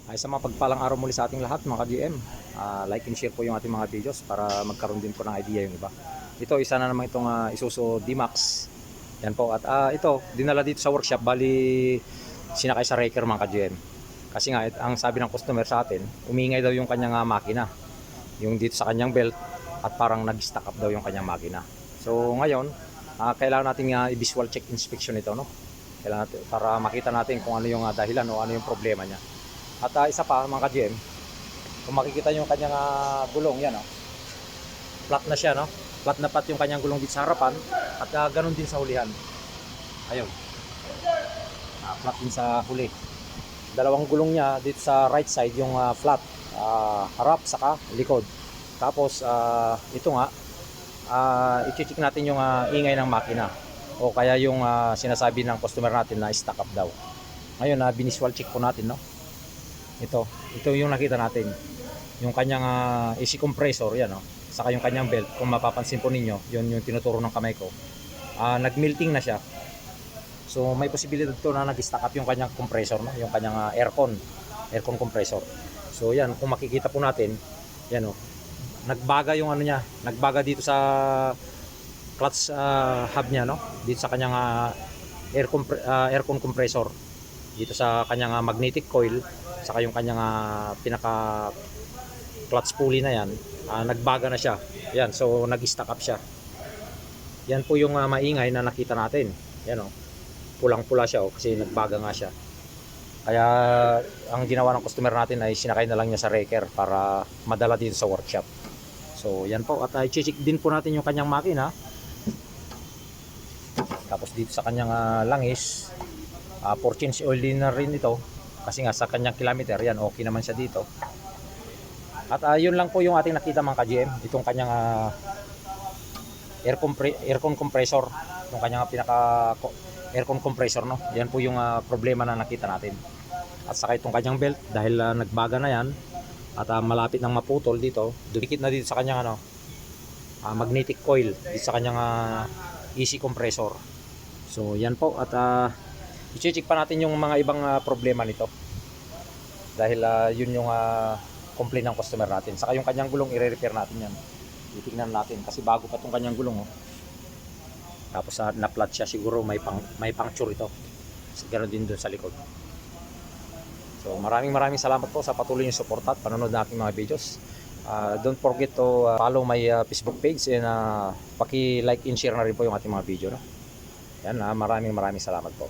Ay sa mga pagpalang araw muli sa ating lahat mga ka-GM. Like and share po yung ating mga videos para magkaroon din po ng idea yung iba. Ito isa na naman itong Isuzu D-Max. Yan po at ito dinala dito sa workshop, bali sinakay sa wrecker mga ka-GM. Kasi nga ang sabi ng customer sa atin, umingay daw yung kanyang makina. Yung dito sa kanyang belt at parang nag-stack up daw yung kanyang makina. So ngayon, kailangan natin i-visual check inspection ito, no? Kailangan natin, para makita natin kung ano yung dahilan o ano yung problema niya. At isa pa mga ka-GM, kung makikita nyo yung kanyang gulong, yan flat na siya, no? Flat na pat yung kanyang gulong dito sa harapan at ganun din sa hulihan. Ayun, flat din sa huli. Dalawang gulong niya dito sa right side yung flat, harap saka likod. Tapos ito nga, i-check natin yung ingay ng makina o kaya yung sinasabi ng customer natin na stack up daw. Ngayon binisual check po natin, no? Ito yung nakita natin, yung kanyang AC compressor, yan, no? Saka yung kanyang belt, kung mapapansin po ninyo, yun yung tinuturo ng kamay ko, nag-melting na siya. So may posibilidad to na nag-stack up yung kanyang compressor, no? Yung kanyang aircon compressor. So yan, kung makikita po natin, yan, no? Nagbaga yung ano niya, nagbaga dito sa clutch hub niya, no? Dito sa kanyang aircon compressor, dito sa kanyang magnetic coil, saka yung kanyang pinaka clutch pulley na yan, nagbaga na siya. Yan, so nag-stack up siya. Yan po yung maingay na nakita natin. Yan, oh, pulang-pula siya, oh, kasi nagbaga nga siya. Kaya ang ginawa ng customer natin ay sinakay na lang niya sa wrecker para madala dito sa workshop. So yan po, at i-check din po natin yung kanyang makina. Tapos dito sa kanyang langis, 4 change oil din na rin ito kasi nga sa kanyang kilometer, yan, okay naman siya dito. At yun lang po yung ating nakita mga ka-GM, itong kanyang aircon compressor, yung kanyang pinaka aircon compressor, no? Yan po yung problema na nakita natin. At saka itong kanyang belt, dahil nagbaga na yan at malapit nang maputol dito, dumikit na dito sa kanyang magnetic coil, dito sa kanyang AC compressor. So yan po, at i-check pa natin yung mga ibang problema nito dahil yun yung complaint ng customer natin. Saka yung kanyang gulong, i-repair natin yan, titignan natin kasi bago pa itong kanyang gulong, oh. Tapos na-flat siya, siguro may puncture ito, ganoon din dun sa likod. So maraming salamat po sa patuloy yung support at panonood ng aking mga videos. Don't forget to follow my Facebook page and paki-like and share na rin po yung ating mga video, no? Yan, maraming salamat po.